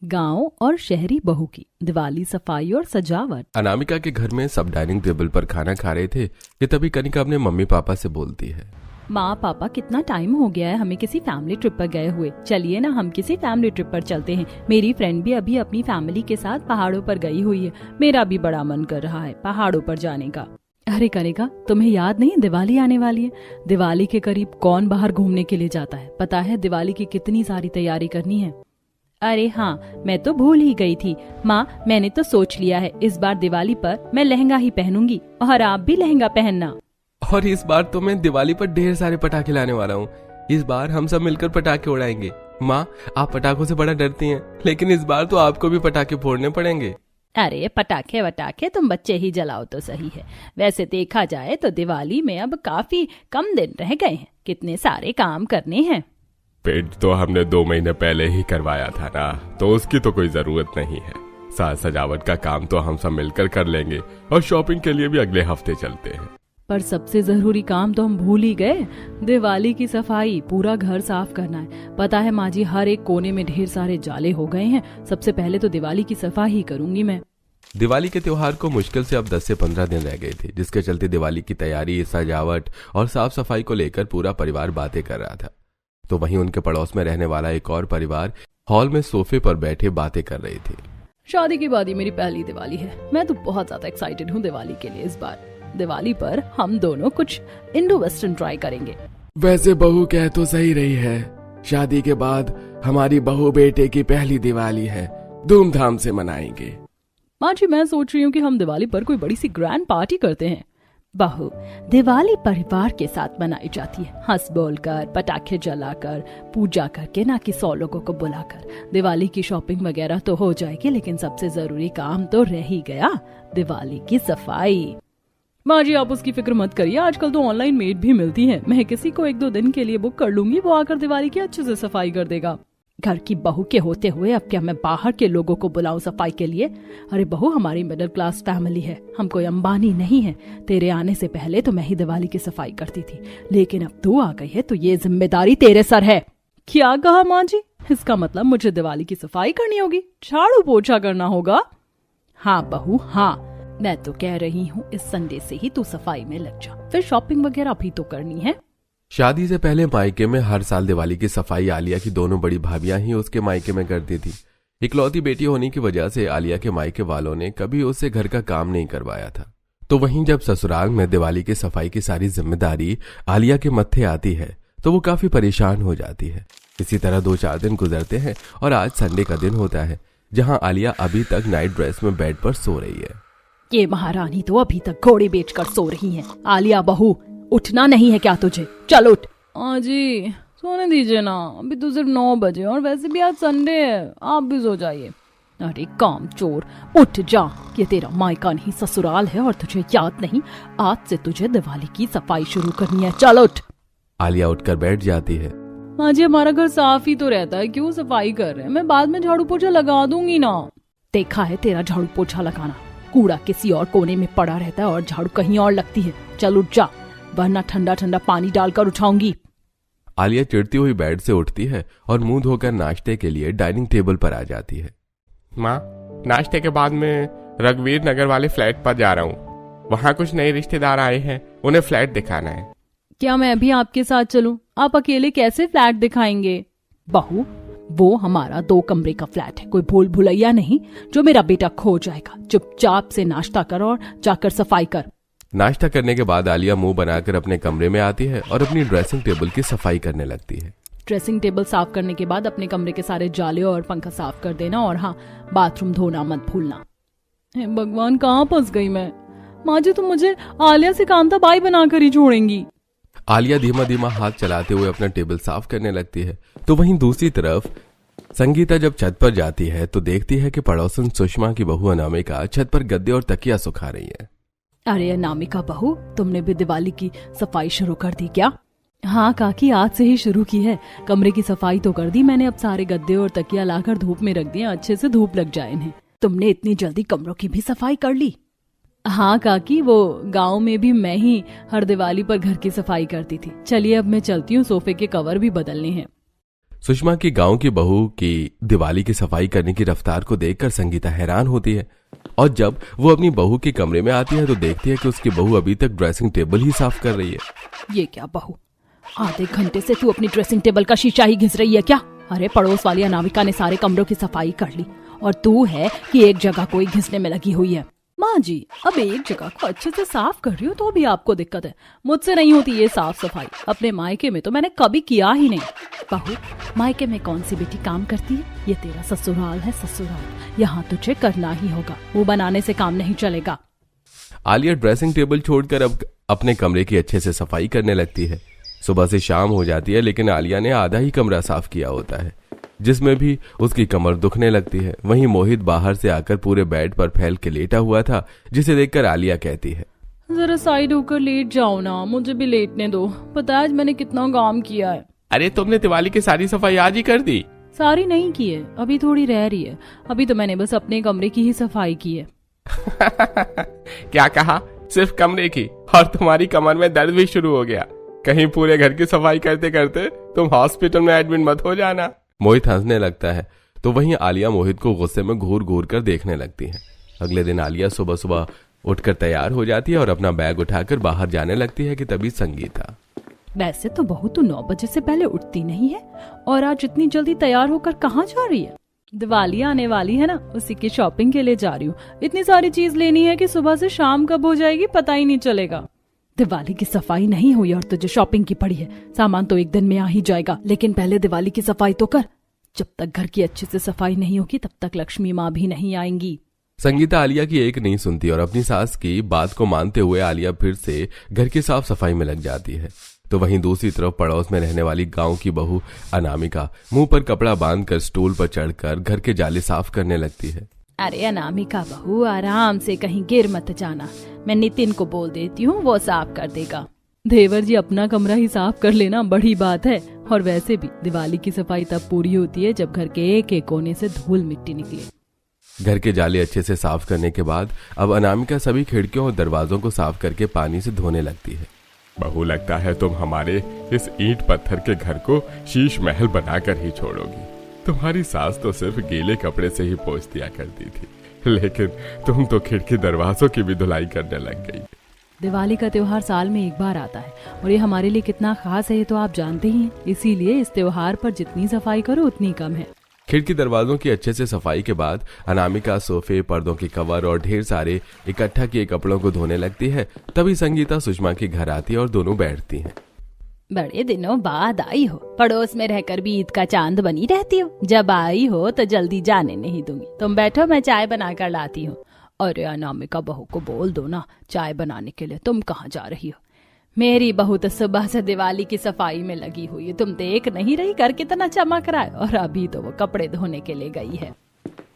गांव और शहरी बहू की दिवाली सफाई और सजावट। अनामिका के घर में सब डाइनिंग टेबल पर खाना खा रहे थे कि तभी कनिका अपने मम्मी पापा से बोलती है, माँ पापा कितना टाइम हो गया है हमें किसी फैमिली ट्रिप पर गए हुए, चलिए ना हम किसी फैमिली ट्रिप पर चलते हैं। मेरी फ्रेंड भी अभी अपनी फैमिली के साथ पहाड़ों पर गई हुई है, मेरा भी बड़ा मन कर रहा है पहाड़ों पर जाने का। अरे कनिका, तुम्हें याद नहीं दिवाली आने वाली है? दिवाली के करीब कौन बाहर घूमने के लिए जाता है? पता है दिवाली की कितनी सारी तैयारी करनी है। अरे हाँ, मैं तो भूल ही गई थी माँ, मैंने तो सोच लिया है इस बार दिवाली पर मैं लहंगा ही पहनूंगी और आप भी लहंगा पहनना। और इस बार तो मैं दिवाली पर ढेर सारे पटाखे लाने वाला हूँ। इस बार हम सब मिलकर पटाखे उड़ाएंगे। माँ, आप पटाखों से बड़ा डरती हैं, लेकिन इस बार तो आपको भी पटाखे फोड़ने पड़ेंगे। अरे पटाखे वटाखे तुम बच्चे ही जलाओ तो सही है। वैसे देखा जाए तो दिवाली में अब काफी कम दिन रह गए हैं, कितने सारे काम करने हैं। पेंट तो हमने 2 महीने पहले ही करवाया था ना, तो उसकी तो कोई जरूरत नहीं है। साज सजावट का काम तो हम सब मिलकर कर लेंगे और शॉपिंग के लिए भी अगले हफ्ते चलते हैं। पर सबसे जरूरी काम तो हम भूल ही गए, दिवाली की सफाई, पूरा घर साफ करना है। पता है माँ जी, हर एक कोने में ढेर सारे जाले हो गए हैं। सबसे पहले तो दिवाली की सफाई ही करूंगी मैं। दिवाली के त्योहार को मुश्किल से अब 10 से 15 दिन रह गए थे, जिसके चलते दिवाली की तैयारी, सजावट और साफ सफाई को लेकर पूरा परिवार बातें कर रहा था। तो वहीं उनके पड़ोस में रहने वाला एक और परिवार हॉल में सोफे पर बैठे बातें कर रहे थे। शादी के बाद ही मेरी पहली दिवाली है, मैं तो बहुत ज्यादा एक्साइटेड हूँ दिवाली के लिए। इस बार दिवाली पर हम दोनों कुछ इंडो वेस्टर्न ट्राई करेंगे। वैसे बहू कह तो सही रही है, शादी के बाद हमारी बहू बेटे की पहली दिवाली है, धूमधाम से मनाएंगे। माँ जी, मैं सोच रही हूँ कि हम दिवाली पर कोई बड़ी सी ग्रैंड पार्टी करते हैं। बहू, दिवाली परिवार के साथ मनाई जाती है, हंस बोल कर, पटाखे जलाकर, पूजा करके, ना कि 100 लोगों को बुलाकर। दिवाली की शॉपिंग वगैरह तो हो जाएगी, लेकिन सबसे जरूरी काम तो रह ही गया, दिवाली की सफाई। माँ जी, आप उसकी फिक्र मत करिए, आजकल तो ऑनलाइन मेड भी मिलती है। मैं किसी को 1-2 दिन के लिए बुक कर लूंगी, वो आकर दिवाली की अच्छे से सफाई कर देगा। घर की बहू के होते हुए अब क्या मैं बाहर के लोगों को बुलाऊं सफाई के लिए? अरे बहू, हमारी मिडिल क्लास फैमिली है, हम कोई अंबानी नहीं है। तेरे आने से पहले तो मैं ही दिवाली की सफाई करती थी, लेकिन अब तू आ गई है तो ये जिम्मेदारी तेरे सर है। क्या कहा माँ जी? इसका मतलब मुझे दिवाली की सफाई करनी होगी, झाड़ू पोछा करना होगा? हाँ बहू हाँ, मैं तो कह रही हूँ इस संडे से ही तू सफाई में लग जा, फिर शॉपिंग वगैरह भी तो करनी है। शादी से पहले मायके में हर साल दिवाली की सफाई आलिया की दोनों बड़ी भाभियां ही उसके मायके में करती थी। इकलौती बेटी होने की वजह से आलिया के मायके वालों ने कभी उससे घर का काम नहीं करवाया था। तो वहीं जब ससुराल में दिवाली की सफाई की सारी जिम्मेदारी आलिया के मत्थे आती है तो वो काफी परेशान हो जाती है। इसी तरह 2-4 दिन गुजरते हैं और आज संडे का दिन होता है, जहाँ आलिया अभी तक नाइट ड्रेस में बेड पर सो रही है। ये महारानी तो अभी तक घोड़े बेचकर सो रही है। आलिया बहू, उठना नहीं है क्या तुझे? चल उठ। जी सोने दीजिए ना, अभी तो सिर्फ 9 बजे और वैसे भी आज संडे है, आप भी सो जाइए। अरे काम चोर, उठ जा, ये तेरा मायका नहीं ससुराल है और तुझे याद नहीं, आज से तुझे दिवाली की सफाई शुरू करनी है, चल उठ। आलिया उठकर बैठ जाती है। माँ जी, हमारा घर साफ ही तो रहता है, क्यों सफाई कर रहे हैं? मैं बाद में झाड़ू पोछा लगा दूंगी ना। देखा है तेरा झाड़ू पोछा लगाना, कूड़ा किसी और कोने में पड़ा रहता है और झाड़ू कहीं और लगती है। चल उठ जा, वरना ठंडा ठंडा पानी डालकर उठाऊंगी। आलिया चिढ़ती हुई बेड से उठती है और मुंह धोकर नाश्ते के लिए डाइनिंग टेबल पर आ जाती है। माँ, नाश्ते के बाद मैं रघुवीर नगर वाले फ्लैट पर जा रहा हूँ, वहाँ कुछ नए रिश्तेदार आए हैं, उन्हें फ्लैट दिखाना है। क्या मैं भी आपके साथ चलूं? आप अकेले कैसे फ्लैट दिखाएंगे? बहू, वो हमारा 2 कमरे का फ्लैट है, कोई भूल भुलैया नहीं जो मेरा बेटा खो जाएगा। चुपचाप से नाश्ता कर और जाकर सफाई कर। नाश्ता करने के बाद आलिया मुंह बनाकर अपने कमरे में आती है और अपनी ड्रेसिंग टेबल की सफाई करने लगती है। ड्रेसिंग टेबल साफ करने के बाद अपने कमरे के सारे जाले और पंखा साफ कर देना, और हाँ, बाथरूम धोना मत भूलना। हे भगवान, कहाँ फंस गई मैं? माँ जी, तुम मुझे आलिया से कांता बाई बनाकर ही छोड़ेंगी। आलिया धीमा धीमा हाथ चलाते हुए अपना टेबल साफ करने लगती है। तो वहीं दूसरी तरफ संगीता जब छत पर जाती है तो देखती है कि पड़ोसन सुषमा की बहू अनामिका छत पर गद्दे और तकिया सुखा रही है। अरे अनामिका बहू, तुमने भी दिवाली की सफाई शुरू कर दी क्या? हाँ काकी, आज से ही शुरू की है। कमरे की सफाई तो कर दी मैंने, अब सारे गद्दे और तकिया लाकर धूप में रख दिए, अच्छे से धूप लग जाए इन्हें। तुमने इतनी जल्दी कमरों की भी सफाई कर ली? हाँ काकी, वो गांव में भी मैं ही हर दिवाली पर घर की सफाई करती थी। चलिए अब मैं चलती हूँ, सोफे के कवर भी बदलने हैं। सुषमा की गांव की बहू की दिवाली की सफाई करने की रफ्तार को देखकर संगीता हैरान होती है और जब वो अपनी बहू के कमरे में आती है तो देखती है कि उसकी बहू अभी तक ड्रेसिंग टेबल ही साफ कर रही है। ये क्या बहू, आधे घंटे से तू अपनी ड्रेसिंग टेबल का शीशा ही घिस रही है क्या? अरे पड़ोस वाली अनामिका ने सारे कमरों की सफाई कर ली और तू है कि एक जगह कोई घिसने में लगी हुई है। माँ जी, अब एक जगह को अच्छे से साफ कर रही हूँ तो अभी आपको दिक्कत है। मुझसे नहीं होती ये साफ सफाई। अपने मायके में तो मैंने कभी किया ही नहीं। बहू, मायके में कौन सी बेटी काम करती है? ये तेरा ससुराल है, ससुराल। यहाँ तुझे करना ही होगा, मुंह बनाने से काम नहीं चलेगा। आलिया ड्रेसिंग टेबल छोड़कर अब अपने कमरे की अच्छे से सफाई करने लगती है। सुबह से शाम हो जाती है लेकिन आलिया ने आधा ही कमरा साफ किया होता है, जिसमें भी उसकी कमर दुखने लगती है। वहीं मोहित बाहर से आकर पूरे बेड पर फैल के लेटा हुआ था, जिसे देखकर आलिया कहती है, जरा साइड होकर लेट जाओ ना, मुझे भी लेटने दो। पता है आज मैंने कितना काम किया है। अरे तुमने दिवाली की सारी सफाई आज ही कर दी? सारी नहीं की है, अभी थोड़ी रह रही है। अभी तो मैंने बस अपने कमरे की ही सफाई की है। क्या कहा? सिर्फ कमरे की? और तुम्हारी कमर में दर्द भी शुरू हो गया। कहीं पूरे घर की सफाई करते करते तुम हॉस्पिटल में एडमिट मत हो जाना। मोहित हंसने लगता है तो वहीं आलिया मोहित को गुस्से में घूर घूर कर देखने लगती है। अगले दिन आलिया सुबह सुबह उठकर तैयार हो जाती है और अपना बैग उठाकर बाहर जाने लगती है कि तभी संगीता, वैसे तो बहू तू 9 बजे से पहले उठती नहीं है और आज इतनी जल्दी तैयार होकर कहाँ जा रही है? दिवाली आने वाली है ना, उसी की शॉपिंग के लिए जा रही हूँ। इतनी सारी चीज लेनी है कि सुबह से शाम कब हो जाएगी पता ही नहीं चलेगा। दिवाली की सफाई नहीं हुई और तुझे शॉपिंग की पड़ी है। सामान तो एक दिन में आ ही जाएगा, लेकिन पहले दिवाली की सफाई तो कर। जब तक घर की अच्छे से सफाई नहीं होगी तब तक लक्ष्मी माँ भी नहीं आएंगी। संगीता आलिया की एक नहीं सुनती और अपनी सास की बात को मानते हुए आलिया फिर से घर की साफ सफाई में लग जाती है। तो वहीं दूसरी तरफ पड़ोस में रहने वाली गांव की बहू अनामिका मुंह पर कपड़ा बांधकर स्टूल पर चढ़कर घर के जाले साफ करने लगती है। अरे अनामिका बहू, आराम से, कहीं गिर मत जाना। मैं नितिन को बोल देती हूँ, वो साफ कर देगा। देवर जी अपना कमरा ही साफ कर लेना बड़ी बात है। और वैसे भी दिवाली की सफाई तब पूरी होती है जब घर के एक एक कोने से धूल मिट्टी निकले। घर के जाले अच्छे से साफ करने के बाद अब अनामिका सभी खिड़कियों और दरवाजों को साफ करके पानी से धोने लगती है। बहू, लगता है तुम हमारे इस ईंट पत्थर के घर को शीश महल बनाकर ही छोड़ोगी। तुम्हारी सास तो सिर्फ गीले कपड़े से ही पोंछ दिया करती थी, लेकिन तुम तो खिड़की दरवाजों की भी धुलाई करने लग गई। दिवाली का त्योहार साल में एक बार आता है और ये हमारे लिए कितना खास है ये तो आप जानते ही हैं। इसीलिए इस त्योहार पर जितनी सफाई करो उतनी कम है। खिड़की दरवाजों की अच्छे से सफाई के बाद अनामिका सोफे, पर्दों के कवर और ढेर सारे इकट्ठा किए कपड़ों को धोने लगती है। तभी संगीता सुषमा के घर आती है और दोनों बैठती हैं। बड़े दिनों बाद आई हो, पड़ोस में रहकर भी ईद का चांद बनी रहती हो। जब आई हो तो जल्दी जाने नहीं दूंगी। तुम बैठो, मैं चाय बनाकर लाती हूँ। अरे अनामिका बहू को बोल दो ना चाय बनाने के लिए। तुम कहाँ जा रही हो? मेरी बहू तो सुबह से दिवाली की सफाई में लगी हुई है। तुम देख नहीं रही घर कितना चमक रहा है? और अभी तो वो कपड़े धोने के लिए गई है।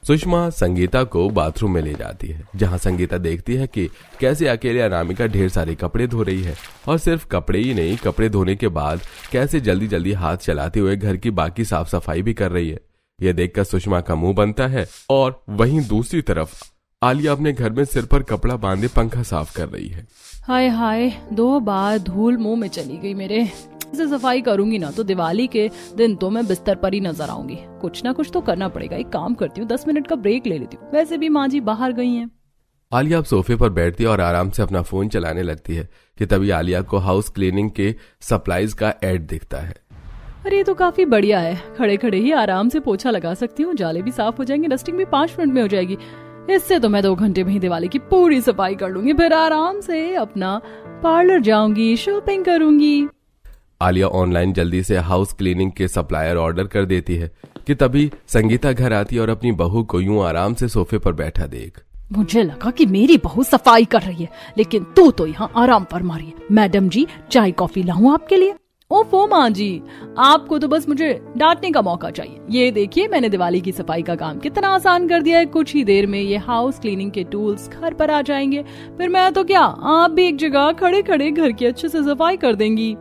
सुषमा संगीता को बाथरूम में ले जाती है, जहां संगीता देखती है कि कैसे अकेले अनामिका ढेर सारे कपड़े धो रही है। और सिर्फ कपड़े ही नहीं, कपड़े धोने के बाद कैसे जल्दी जल्दी हाथ चलाते हुए घर की बाकी साफ सफाई भी कर रही है। यह देखकर सुषमा का मुंह बनता है। और वहीं दूसरी तरफ आलिया अपने घर में सिर पर कपड़ा बांधे पंखा साफ कर रही है। हाय हाय, 2 बार धूल मुंह में चली गई मेरे। इसे सफाई करूंगी ना तो दिवाली के दिन तो मैं बिस्तर पर ही नजर आऊंगी। कुछ ना कुछ तो करना पड़ेगा। एक काम करती हूँ, 10 मिनट का ब्रेक ले लेती हूँ। वैसे भी माँ जी बाहर गई हैं। आलिया अब सोफे पर बैठती है और आराम से अपना फोन चलाने लगती है कि तभी आलिया को हाउस क्लीनिंग के सप्लाईज का एड दिखता है। अरे ये तो काफी बढ़िया है। खड़े खड़े ही आराम से पोछा लगा सकती हूँ, जाले भी साफ हो जाएंगे, डस्टिंग भी 5 मिनट में हो जाएगी। इससे तो मैं 2 घंटे में ही दिवाली की पूरी सफाई कर लूंगी। फिर आराम से अपना पार्लर जाऊंगी, शॉपिंग करूंगी। आलिया ऑनलाइन जल्दी से हाउस क्लीनिंग के सप्लायर ऑर्डर कर देती है कि तभी संगीता घर आती है और अपनी बहू को यूं आराम से सोफे पर बैठा देख। मुझे लगा कि मेरी बहू सफाई कर रही है, लेकिन तू तो यहाँ आराम फरमा रही है। मैडम जी, चाय कॉफी लाऊं आपके लिए? ओफो माँ जी, आपको तो बस मुझे डांटने का मौका चाहिए। ये देखिए, मैंने दिवाली की सफाई का काम कितना आसान कर दिया है। कुछ ही देर में ये हाउस क्लीनिंग के टूल्स घर पर आ जाएंगे। फिर मैं तो क्या, आप भी एक जगह खड़े खड़े घर की अच्छे से सफाई कर देंगी।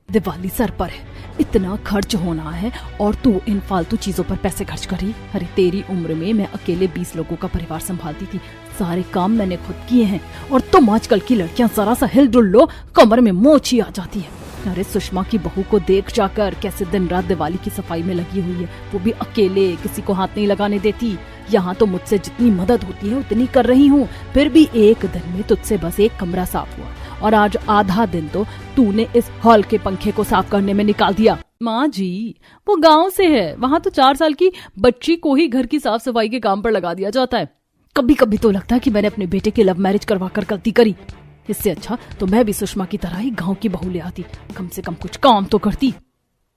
दिवाली सर पर है, इतना खर्च होना है और तू इन फालतू चीजों पर पैसे खर्च करी। अरे तेरी उम्र में मैं अकेले 20 लोगों का परिवार संभालती थी। सारे काम मैंने खुद किए हैं और तुम आजकल की लड़कियां जरा सा हिल डुल लो, कमर में मोच ही आ जाती है। अरे सुषमा की बहू को देख जाकर, कैसे दिन रात दिवाली की सफाई में लगी हुई है, वो भी अकेले, किसी को हाथ नहीं लगाने देती। यहाँ तो मुझसे जितनी मदद होती है उतनी कर रही हूँ, फिर भी एक दिन में तुझसे बस एक कमरा साफ हुआ और आज आधा दिन तो तूने इस हॉल के पंखे को साफ करने में निकाल दिया। माँ जी, वो गांव से है, वहाँ तो 4 साल की बच्ची को ही घर की साफ सफाई के काम पर लगा दिया जाता है। कभी कभी तो लगता है कि मैंने अपने बेटे की लव मैरिज करवा कर गलती करी। इससे अच्छा तो मैं भी सुषमा की तरह ही गांव की बहू ले आती, कम से कम कुछ काम तो करती।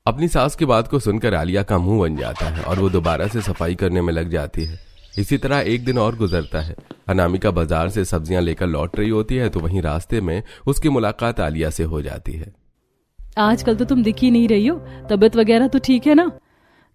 अपनी सास की बात को सुनकर आलिया का मुंह बन जाता है और वो दोबारा से सफाई करने में लग जाती है। इसी तरह एक दिन और गुजरता है। अनामिका बाजार से सब्जियां लेकर लौट रही होती है तो वहीं रास्ते में उसकी मुलाकात आलिया से हो जाती है। आजकल तो तुम दिख ही नहीं रही हो, तबीयत वगैरह तो ठीक है ना?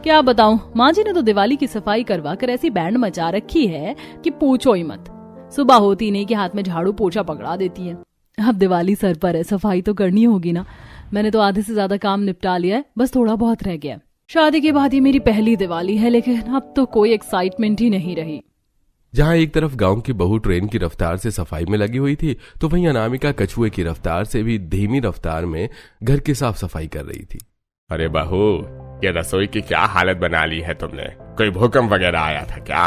क्या बताऊं, माँ जी ने तो दिवाली की सफाई करवा कर ऐसी बैंड मचा रखी है कि पूछो ही मत। सुबह होती नहीं कि हाथ में झाड़ू पोछा पकड़ा देती है। अब दिवाली सर पर है, सफाई तो करनी होगी ना। मैंने तो आधे से ज्यादा काम निपटा लिया है, बस थोड़ा बहुत रह गया। शादी के बाद ये मेरी पहली दिवाली है, लेकिन अब तो कोई एक्साइटमेंट ही नहीं रही। जहां एक तरफ गांव की बहू ट्रेन की रफ्तार से सफाई में लगी हुई थी तो वहीं अनामिका कछुए की रफ्तार से भी धीमी रफ्तार में घर की साफ सफाई कर रही थी। अरे बहू, ये रसोई की क्या हालत बना ली है तुमने? कोई भूकंप वगैरह आया था क्या?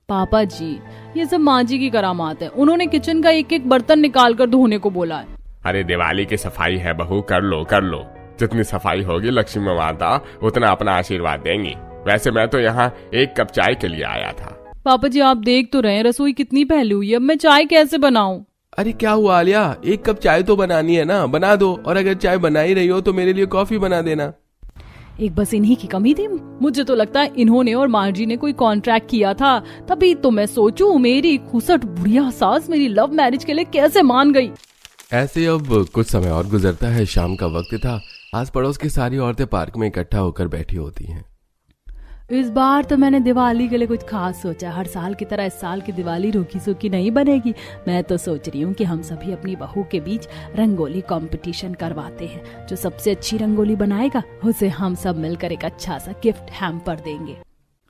पापा जी, ये सब माँ जी की करामात है। उन्होंने किचन का एक एक बर्तन निकाल कर धोने को बोला है। अरे दिवाली की सफाई है बहू, कर लो कर लो। जितनी सफाई होगी लक्ष्मी माता उतना अपना आशीर्वाद देंगी। वैसे मैं तो यहाँ एक कप चाय के लिए आया था। पापा जी, आप देख तो रहे हैं रसोई कितनी फैली हुई है, अब मैं चाय कैसे बनाऊं? अरे क्या हुआ आलिया, एक कप चाय तो बनानी है ना, बना दो। और अगर चाय बना ही रही हो तो मेरे लिए कॉफी बना देना। एक बस इन्हीं की कमी थी। मुझे तो लगता है इन्होंने और माँ जी ने कोई कॉन्ट्रैक्ट किया था, तभी तो मैं सोचूं मेरी खुसट बुढ़िया सास मेरी लव मैरिज के लिए कैसे मान गई। ऐसे अब कुछ समय और गुजरता है। शाम का वक्त था। आस पड़ोस की सारी औरतें पार्क में इकट्ठा होकर बैठी होती हैं। इस बार तो मैंने दिवाली के लिए कुछ खास सोचा। हर साल की तरह इस साल की दिवाली रूखी सूखी नहीं बनेगी। मैं तो सोच रही हूँ कि हम सभी अपनी बहू के बीच रंगोली कंपटीशन करवाते हैं। जो सबसे अच्छी रंगोली बनाएगा उसे हम सब मिलकर एक अच्छा सा गिफ्ट हैम्पर देंगे।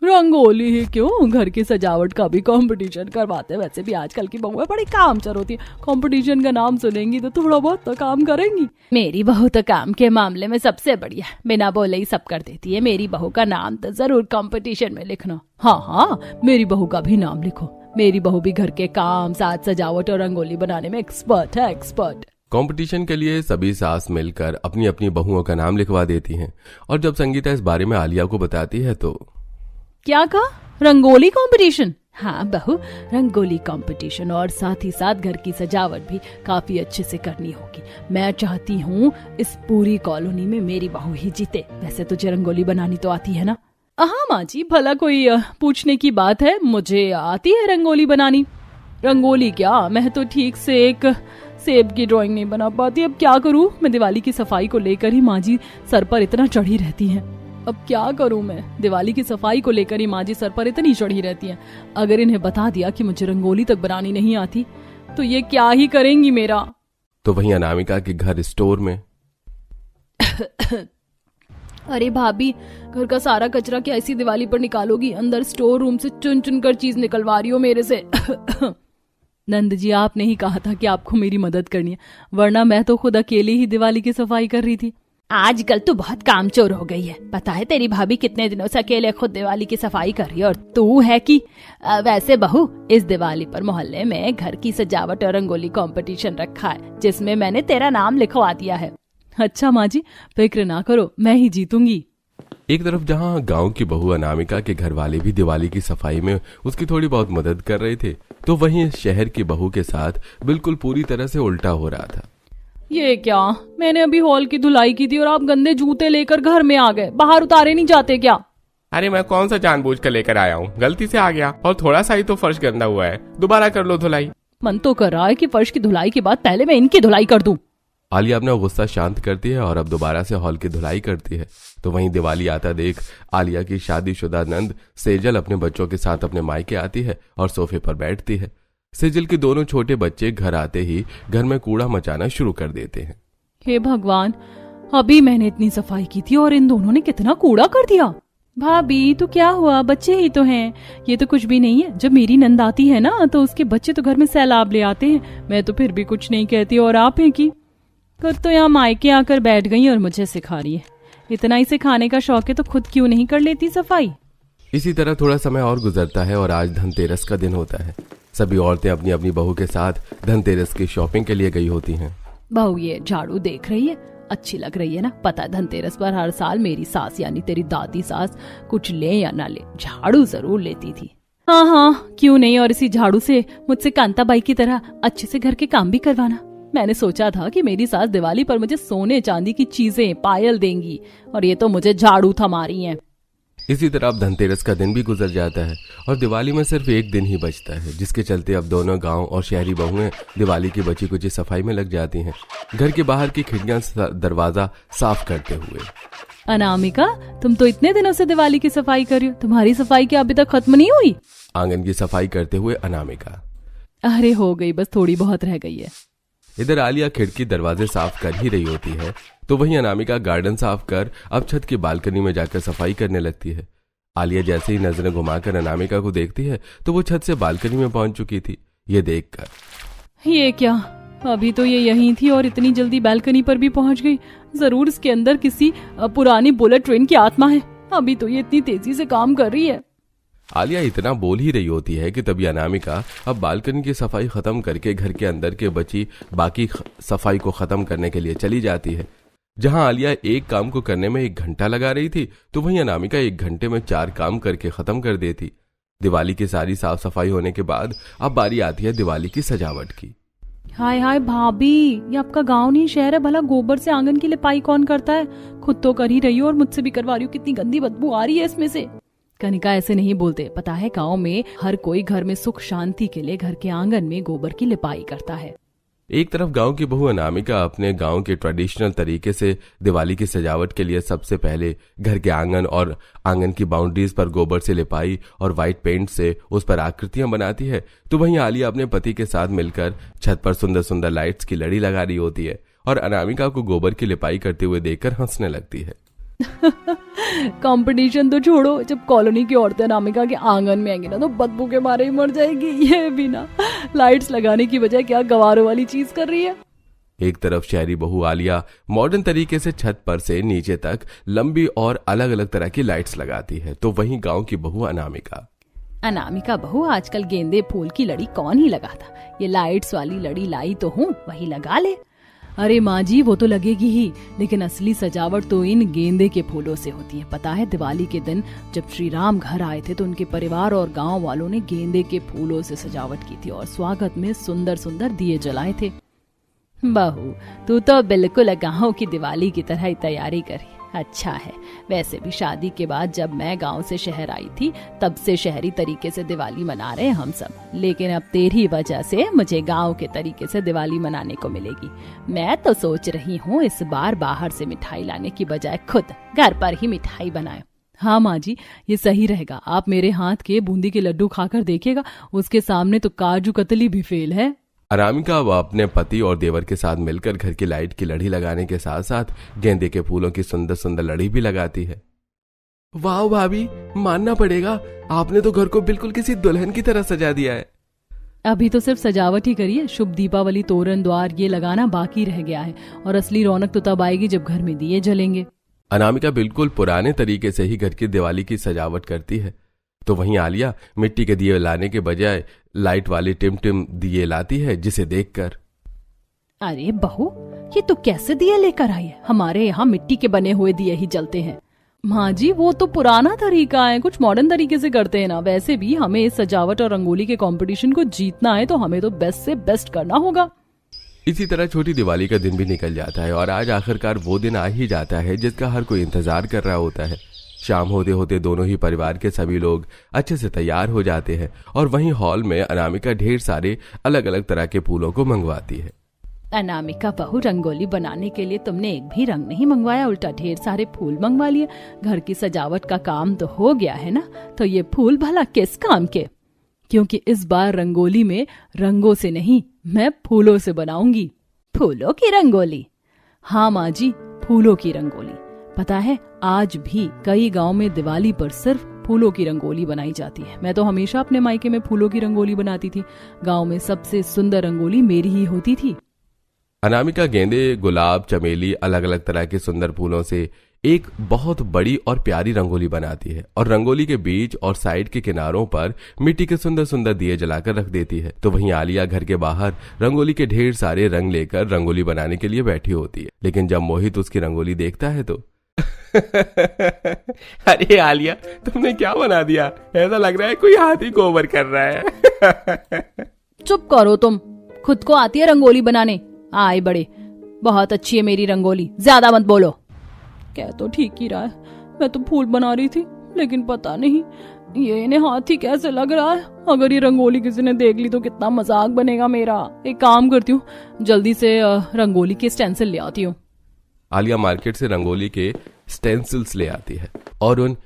रंगोली ही क्यों, घर की सजावट का भी कंपटीशन करवाते हैं। वैसे भी आजकल की बहुएं बड़ी कामचोर होती है, कंपटीशन का नाम सुनेंगी तो थोड़ा बहुत तो काम करेंगी। मेरी बहू तो काम के मामले में सबसे बढ़िया, बिना बोले ही सब कर देती है। मेरी बहू का नाम तो जरूर कंपटीशन में लिखना। हाँ, मेरी बहू का भी नाम लिखो। मेरी बहू भी घर के काम, साज सजावट और रंगोली बनाने में एक्सपर्ट है, एक्सपर्ट। कंपटीशन के लिए सभी सास मिलकर अपनी अपनी बहुओं का नाम लिखवा देती हैं और जब संगीता इस बारे में आलिया को बताती है तो क्या कहा, रंगोली कंपटीशन? हाँ बहू, रंगोली कंपटीशन और साथ ही साथ घर की सजावट भी काफी अच्छे से करनी होगी। मैं चाहती हूँ इस पूरी कॉलोनी में मेरी बहू ही जीते। वैसे तुझे रंगोली बनानी तो आती है ना? हाँ माँ जी, भला कोई पूछने की बात है, मुझे आती है रंगोली बनानी। रंगोली क्या, मैं तो ठीक से एक सेब की ड्राइंग नहीं बना पाती। अब क्या करूँ, मैं दिवाली की सफाई को लेकर ही माँ जी सर पर इतना चढ़ी रहती हैं। अब क्या करूं मैं, दिवाली की सफाई को लेकर ही माँ जी सर पर इतनी चढ़ी रहती हैं। अगर इन्हें बता दिया कि मुझे रंगोली तक बनानी नहीं आती तो ये क्या ही करेंगी मेरा। तो वहीं अनामिका के घर स्टोर में अरे भाभी, घर का सारा कचरा क्या इसी दिवाली पर निकालोगी? अंदर स्टोर रूम से चुन चुन कर चीज निकलवा रही हो मेरे से। नंद जी, आपने ही कहा था कि आपको मेरी मदद करनी है, वरना मैं तो खुद अकेले ही दिवाली की सफाई कर रही थी। आजकल तो बहुत कामचोर हो गई है। पता है तेरी भाभी कितने दिनों से अकेले खुद दिवाली की सफाई कर रही है और तू है कि वैसे बहू, इस दिवाली पर मोहल्ले में घर की सजावट और रंगोली कंपटीशन रखा है जिसमें मैंने तेरा नाम लिखवा दिया है। अच्छा माँ जी, फिक्र ना करो, मैं ही जीतूंगी। एक तरफ जहाँ गांव की बहू अनामिका के घर वाले भी दिवाली की सफाई में उसकी थोड़ी बहुत मदद कर रहे थे तो वहीं शहर की बहू के साथ बिल्कुल पूरी तरह से उल्टा हो रहा था। ये क्या, मैंने अभी हॉल की धुलाई की थी और आप गंदे जूते लेकर घर में आ गए। बाहर उतारे नहीं जाते क्या? अरे मैं कौन सा जानबूझ कर लेकर आया हूँ, गलती से आ गया। और थोड़ा सा ही तो फर्श गंदा हुआ है, दोबारा कर लो धुलाई। मन तो कर रहा है कि फर्श की धुलाई के बाद पहले मैं इनकी धुलाई कर दूं। आलिया अपना गुस्सा शांत करती है और अब दोबारा से हॉल की धुलाई करती है। तो वहीं दिवाली आता देख आलिया की शादीशुदा नंद सेजल अपने बच्चों के साथ अपने मायके आती है और सोफे पर बैठती है। सेजल के दोनों छोटे बच्चे घर आते ही घर में कूड़ा मचाना शुरू कर देते हैं। हे भगवान, अभी मैंने इतनी सफाई की थी और इन दोनों ने कितना कूड़ा कर दिया। भाभी तो क्या हुआ, बच्चे ही तो हैं, ये तो कुछ भी नहीं है। जब मेरी नंद आती है ना तो उसके बच्चे तो घर में सैलाब ले आते हैं। मैं तो फिर भी कुछ नहीं कहती और आप हैं कि खुद तो यहाँ मायके आकर बैठ गई और मुझे सिखा रही है। इतना ही सिखाने का शौक है तो खुद क्यों नहीं कर लेती सफाई। इसी तरह थोड़ा समय और गुजरता है और आज धनतेरस का दिन होता है। सभी औरतें अपनी अपनी बहू के साथ धनतेरस की शॉपिंग के लिए गई होती हैं। बहू ये झाड़ू देख रही है, अच्छी लग रही है ना। पता है धनतेरस पर हर साल मेरी सास यानी तेरी दादी सास कुछ ले या ना ले झाड़ू जरूर लेती थी। हाँ क्यों नहीं, और इसी झाड़ू से मुझसे कांताबाई की तरह अच्छे से घर के काम भी करवाना। मैंने सोचा था कि मेरी सास दिवाली पर मुझे सोने चांदी की चीजें पायल देंगी और ये तो मुझे झाड़ू थमा रही हैं। इसी तरह अब धनतेरस का दिन भी गुजर जाता है और दिवाली में सिर्फ एक दिन ही बचता है, जिसके चलते अब दोनों गांव और शहरी बहुएं दिवाली की बची कुची सफाई में लग जाती हैं, घर के बाहर की खिड़कियां दरवाजा साफ करते हुए। अनामिका, तुम तो इतने दिनों से दिवाली की सफाई कर रही हो, तुम्हारी सफाई क्या अभी तक खत्म नहीं हुई? आंगन की सफाई करते हुए अनामिका। अरे हो गई, बस थोड़ी बहुत रह गई है। इधर आलिया खिड़की दरवाजे साफ कर ही रही होती है तो वहीं अनामिका गार्डन साफ कर अब छत की बालकनी में जाकर सफाई करने लगती है। आलिया जैसे ही नजरें घुमाकर अनामिका को देखती है तो वो छत से बालकनी में पहुंच चुकी थी। ये देखकर ये क्या, अभी तो ये यहीं थी और इतनी जल्दी बालकनी पर भी पहुंच गई। जरूर इसके अंदर किसी पुरानी बुलेट ट्रेन की आत्मा है, अभी तो ये इतनी तेजी से काम कर रही है। आलिया इतना बोल ही रही होती है कि तभी अनामिका अब बालकनी की सफाई खत्म करके घर के अंदर के बची बाकी सफाई को खत्म करने के लिए चली जाती है। जहां आलिया एक काम को करने में 1 घंटा लगा रही थी तो वहीं अनामिका 1 घंटे में 4 काम करके खत्म कर देती। दिवाली की सारी साफ सफाई होने के बाद अब बारी आती है दिवाली की सजावट की। हाय हाय भाभी, ये आपका गांव नहीं शहर है, भला गोबर से आंगन की लिपाई कौन करता है? खुद तो कर ही रही हो और मुझसे भी करवा रही हो, कितनी गंदी बदबू आ रही है इसमें से। कनिका, ऐसे नहीं बोलते, पता है गांव में हर कोई घर में सुख शांति के लिए घर के आंगन में गोबर की लिपाई करता है। एक तरफ गांव की बहू अनामिका अपने गांव के ट्रेडिशनल तरीके से दिवाली की सजावट के लिए सबसे पहले घर के आंगन और आंगन की बाउंड्रीज पर गोबर से लिपाई और व्हाइट पेंट से उस पर आकृतियां बनाती है, तो वहीं आलिया अपने पति के साथ मिलकर छत पर सुंदर सुंदर लाइट्स की लड़ी लगा रही होती है और अनामिका को गोबर की लिपाई करते हुए देखकर हंसने लगती है। कंपटीशन तो छोड़ो, जब कॉलोनी की औरतें अनामिका के आंगन में आएंगी ना तो बदबू के मारे ही मर जाएगी। ये बिना लाइट्स लगाने की बजाय क्या गवारों वाली चीज कर रही है। एक तरफ शहरी बहू आलिया मॉडर्न तरीके से छत पर से नीचे तक लंबी और अलग अलग तरह की लाइट्स लगाती है, तो वहीं गांव की बहू अनामिका बहू, आजकल गेंदे फूल की लड़ी कौन ही लगाता, ये लाइट्स वाली लड़ी लाई तो हूँ, वही लगा ले। अरे माँ जी, वो तो लगेगी ही, लेकिन असली सजावट तो इन गेंदे के फूलों से होती है। पता है दिवाली के दिन जब श्री राम घर आए थे तो उनके परिवार और गांव वालों ने गेंदे के फूलों से सजावट की थी और स्वागत में सुंदर सुंदर दिए जलाए थे। बहू, तू तो बिल्कुल गांव की दिवाली की तरह ही तैयारी करी। अच्छा है, वैसे भी शादी के बाद जब मैं गांव से शहर आई थी तब से शहरी तरीके से दिवाली मना रहे हैं हम सब, लेकिन अब तेरी वजह से मुझे गांव के तरीके से दिवाली मनाने को मिलेगी। मैं तो सोच रही हूँ इस बार बाहर से मिठाई लाने की बजाय खुद घर पर ही मिठाई बनाए। हाँ माँ जी, ये सही रहेगा। आप मेरे हाथ के बूंदी के लड्डू खाकर देखिएगा, उसके सामने तो काजू कतली भी फेल है। अनामिका अपने पति और देवर के साथ मिलकर घर की लाइट की लड़ी लगाने के साथ साथ गेंदे के फूलों की सुंदर सुंदर लड़ी भी लगाती है। वाह भाभी, मानना पड़ेगा, आपने तो घर को बिल्कुल किसी दुल्हन की तरह सजा दिया है। अभी तो सिर्फ सजावट ही करिए, शुभ दीपावली तोरण द्वार ये लगाना बाकी रह गया है और असली रौनक तो तब आएगी जब घर में दिए जलेंगे। अनामिका बिल्कुल पुराने तरीके से ही घर की दिवाली की सजावट करती है, तो वहीं आलिया मिट्टी के दिए लाने के बजाय लाइट वाले टिम दिए लाती है, जिसे देखकर अरे बहू, ये तो कैसे दिए लेकर आई है? हमारे यहाँ मिट्टी के बने हुए दिए ही जलते हैं। माँ जी, वो तो पुराना तरीका है, कुछ मॉडर्न तरीके से करते हैं ना। वैसे भी हमें इस सजावट और रंगोली के कंपटीशन को जीतना है तो हमें तो बेस्ट से बेस्ट करना होगा। इसी तरह छोटी दिवाली का दिन भी निकल जाता है और आज आखिरकार वो दिन आ ही जाता है जिसका हर कोई इंतजार कर रहा होता है। शाम होते होते दोनों ही परिवार के सभी लोग अच्छे से तैयार हो जाते हैं और वहीं हॉल में अनामिका ढेर सारे अलग अलग तरह के फूलों को मंगवाती है। अनामिका बहू, रंगोली बनाने के लिए तुमने एक भी रंग नहीं मंगवाया, उल्टा ढेर सारे फूल मंगवा लिए। घर की सजावट का काम तो हो गया है ना, तो ये फूल भला किस काम के? क्योंकि इस बार रंगोली में रंगों से नहीं, मैं फूलों से बनाऊंगी। फूलों की रंगोली? हाँ माँ जी, फूलों की रंगोली। पता है आज भी कई गांव में दिवाली पर सिर्फ फूलों की रंगोली बनाई जाती है। मैं तो हमेशा अपने मायके में फूलों की रंगोली बनाती थी। गांव में सबसे सुंदर रंगोली मेरी ही होती थी। अनामिका गेंदे, गुलाब, चमेली, अलग अलग तरह के सुंदर फूलों से एक बहुत बड़ी और प्यारी रंगोली बनाती है और रंगोली के बीच और साइड के किनारों पर मिट्टी के सुंदर सुंदर दिए जलाकर रख देती है। तो वहीं आलिया घर के बाहर रंगोली के ढेर सारे रंग लेकर रंगोली बनाने के लिए बैठी होती है। लेकिन जब मोहित उसकी रंगोली देखता है तो अरे आलिया, तुमने क्या बना दिया? ऐसा लग रहा है कोई हाथी को ओवर कर रहा है। चुप करो तुम, खुद को आती है रंगोली बनाने? आए बड़े, बहुत अच्छी है मेरी रंगोली, ज्यादा मत बोलो। कह तो ठीक ही रहा है, मैं तो फूल बना रही थी, लेकिन पता नहीं ये इन्हें हाथी कैसे लग रहा है। अगर ये रंगोली किसी ने देख ली तो कितना मजाक बनेगा मेरा। एक काम करती हूँ, जल्दी से रंगोली के स्टेंसिल ले आती हूँ। आलिया मार्केट से रंगोली के स्टेंसिल्स ले आती है और उन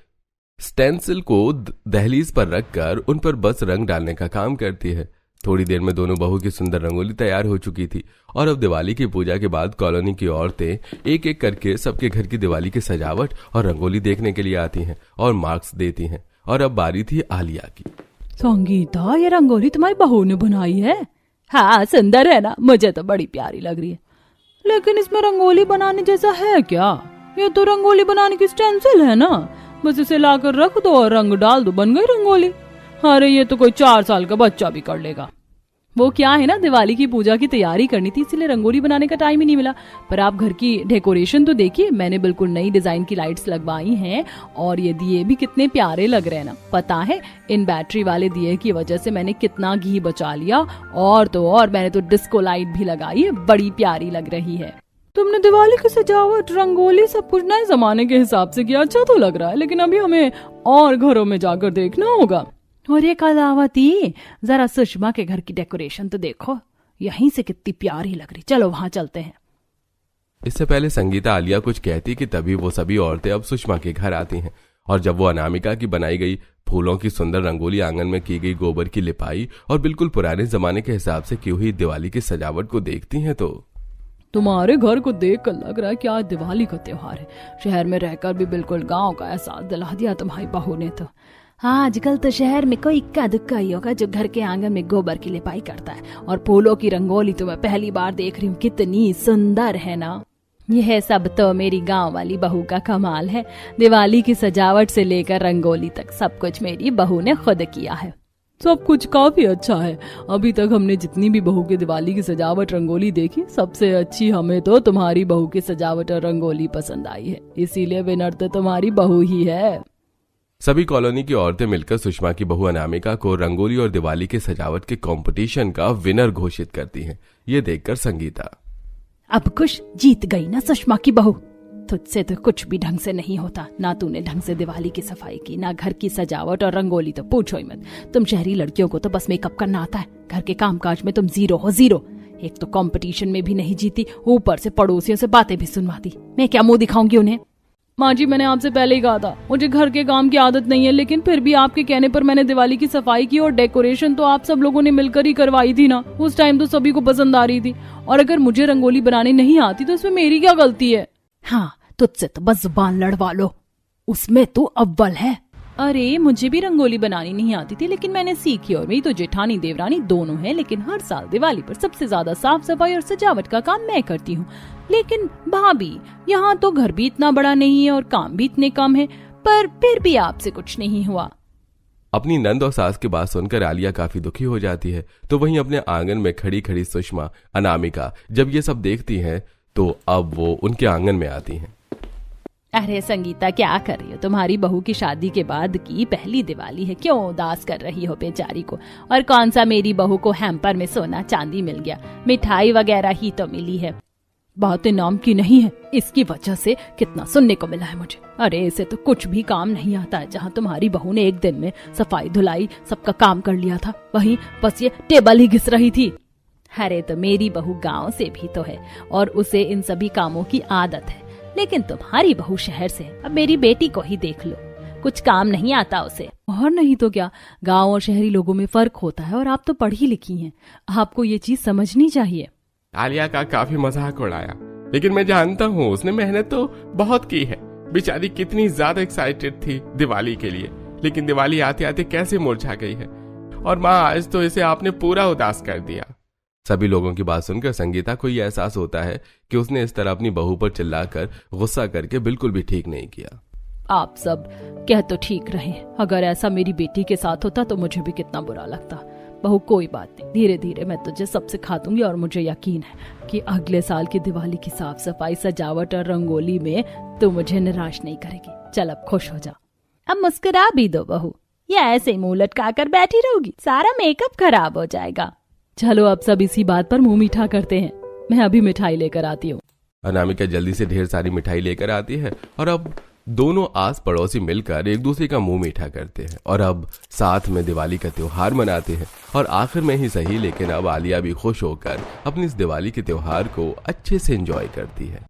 स्टेंसिल को दहलीज पर रखकर उन पर बस रंग डालने का काम करती है। थोड़ी देर में दोनों बहू की सुंदर रंगोली तैयार हो चुकी थी और अब दिवाली की पूजा के बाद कॉलोनी की औरतें एक एक करके सबके घर की दिवाली की सजावट और रंगोली देखने के लिए आती हैं और मार्क्स देती हैं। और अब बारी थी आलिया की। संगीता, ये रंगोली तुम्हारी बहू ने बनाई है? हाँ, सुंदर है ना? मुझे तो बड़ी प्यारी लग रही है, लेकिन इसमें रंगोली बनाने जैसा है क्या? ये तो रंगोली बनाने की स्टेंसिल है ना, बस इसे लाकर रख दो और रंग डाल दो, बन गई रंगोली। अरे ये तो कोई 4 साल का बच्चा भी कर लेगा। वो क्या है ना, दिवाली की पूजा की तैयारी करनी थी, इसलिए रंगोली बनाने का टाइम ही नहीं मिला। पर आप घर की डेकोरेशन तो देखिए, मैंने बिल्कुल नई डिजाइन की लाइट्स लगवाई हैं और ये दिए भी कितने प्यारे लग रहे हैं ना। पता है, इन बैटरी वाले दिए की वजह से मैंने कितना घी बचा लिया। और तो और मैंने तो डिस्को लाइट भी लगाई है, बड़ी प्यारी लग रही है। तुमने दिवाली की सजावट, रंगोली सब कुछ नए जमाने के हिसाब से किया, अच्छा तो लग रहा है, लेकिन अभी हमें और घरों में जाकर देखना होगा। और ये कलावती, जरा सुषमा के घर की डेकोरेशन तो देखो, यहीं से कितनी प्यारी लग रही, चलो वहां चलते हैं। इससे पहले संगीता आलिया कुछ कहती कि तभी वो सभी औरतें अब सुषमा के घर आती हैं और जब वो अनामिका की बनाई गई फूलों की सुंदर रंगोली, आंगन में की गई गोबर की लिपाई और बिल्कुल पुराने जमाने के हिसाब से की हुई दिवाली की सजावट को देखती हैं तो तुम्हारे घर को देख कर लग रहा है कि आज दिवाली का त्योहार है। शहर में रहकर भी बिल्कुल गांव का एहसास दिला दिया तुम्हारी बहू ने तो। हाँ, आजकल तो शहर में कोई इक्का दुक्का ही होगा जो घर के आंगन में गोबर की लिपाई करता है। और फूलों की रंगोली तो मैं पहली बार देख रही हूँ, कितनी सुंदर है ना। यह सब तो मेरी गांव वाली बहू का कमाल है। दिवाली की सजावट से लेकर रंगोली तक सब कुछ मेरी बहू ने खुद किया है। सब कुछ काफी अच्छा है। अभी तक हमने जितनी भी बहू की दिवाली की सजावट रंगोली देखी, सबसे अच्छी हमें तो तुम्हारी बहू की सजावट और रंगोली पसंद आई है, इसीलिए विनर तो तुम्हारी बहू ही है। सभी कॉलोनी की औरतें मिलकर सुषमा की बहू अनामिका को रंगोली और दिवाली के सजावट के कंपटीशन का विनर घोषित करती हैं। ये देखकर संगीता, अब खुश जीत गई ना सुषमा की बहू, तुझसे तो कुछ भी ढंग से नहीं होता। ना तूने ढंग से दिवाली की सफाई की, ना घर की सजावट और रंगोली तो पूछो ही मत। तुम शहरी लड़कियों को तो बस मेकअप करना आता है, घर के कामकाज में तुम जीरो हो, जीरो। एक तो कंपटीशन में भी नहीं जीती, ऊपर से पड़ोसियों से बातें भी सुनवाती। मैं क्या मुंह दिखाऊंगी उन्हें? माँ जी, मैंने आपसे पहले ही कहा था मुझे घर के काम की आदत नहीं है, लेकिन फिर भी आपके कहने पर मैंने दिवाली की सफाई की और डेकोरेशन तो आप सब लोगों ने मिलकर ही करवाई थी ना। उस टाइम तो सभी को पसंद आ रही थी, और अगर मुझे रंगोली बनानी नहीं आती तो इसमें मेरी क्या गलती है? हाँ, तुझसे तो बस जुबान लड़वा लो, उसमें तू अव्वल है। अरे मुझे भी रंगोली बनानी नहीं आती थी, लेकिन मैंने सीखी और मेरी तो जेठानी देवरानी दोनों है। लेकिन हर साल दिवाली पर सबसे ज्यादा साफ सफाई और सजावट का काम मैं करती हूँ। लेकिन भाभी, यहाँ तो घर भी इतना बड़ा नहीं है और काम भी इतने कम है, पर फिर भी आपसे कुछ नहीं हुआ। अपनी नंद और सास की बात सुनकर आलिया काफी दुखी हो जाती है। तो वहीं अपने आंगन में खड़ी खड़ी सुषमा, अनामिका जब ये सब देखती हैं तो अब वो उनके आंगन में आती हैं। अरे संगीता, क्या कर रही हो? तुम्हारी बहू की शादी के बाद की पहली दिवाली है, क्यों उदास कर रही हो बेचारी को? और कौन सा मेरी बहू को हैम्पर में सोना चांदी मिल गया, मिठाई वगैरह ही तो मिली है। बातें नाम की नहीं है, इसकी वजह से कितना सुनने को मिला है मुझे। अरे इसे तो कुछ भी काम नहीं आता है। जहाँ तुम्हारी बहू ने एक दिन में सफाई धुलाई सबका काम कर लिया था, वहीं बस ये टेबल ही घिस रही थी। अरे तो मेरी बहू गाँव से भी तो है और उसे इन सभी कामों की आदत है, लेकिन तुम्हारी बहू शहर से है। अब मेरी बेटी को ही देख लो, कुछ काम नहीं आता उसे। और नहीं तो क्या, गांव और शहरी लोगों में फर्क होता है और आप तो पढ़ी लिखी हैं, आपको ये चीज समझनी चाहिए। आलिया का काफी मजाक उड़ाया, लेकिन मैं जानता हूँ उसने मेहनत तो बहुत की है। बेचारी कितनी ज्यादा एक्साइटेड थी दिवाली के लिए, लेकिन दिवाली आते आते कैसे मुरझा गई है। और माँ, आज तो इसे आपने पूरा उदास कर दिया। सभी लोगों की बात सुनकर संगीता को यह एहसास होता है कि उसने इस तरह अपनी बहू पर चिल्लाकर गुस्सा करके बिल्कुल भी ठीक नहीं किया। आप सब कह तो ठीक रहे, अगर ऐसा मेरी बेटी के साथ होता तो मुझे भी कितना बुरा लगता। बहू कोई बात नहीं, धीरे धीरे मैं तुझे सब सिखा दूंगी और मुझे यकीन है कि अगले साल की दिवाली की साफ सफाई, सजावट और रंगोली में तू मुझे निराश नहीं करेगी। चल अब खुश हो जा। अब मुस्कुरा भी दो बहू, या ऐसे ही मुंह लटका कर बैठी रहोगी, सारा मेकअप खराब हो जाएगा। चलो अब सब इसी बात पर मुंह मीठा करते हैं, मैं अभी मिठाई लेकर आती हूँ। अनामिका जल्दी से ढेर सारी मिठाई लेकर आती है और अब दोनों आस पड़ोसी मिलकर एक दूसरे का मुंह मीठा करते हैं और अब साथ में दिवाली का त्योहार मनाते हैं। और आखिर में ही सही, लेकिन अब आलिया भी खुश होकर अपनी इस दिवाली के त्योहार को अच्छे से एंजॉय करती है।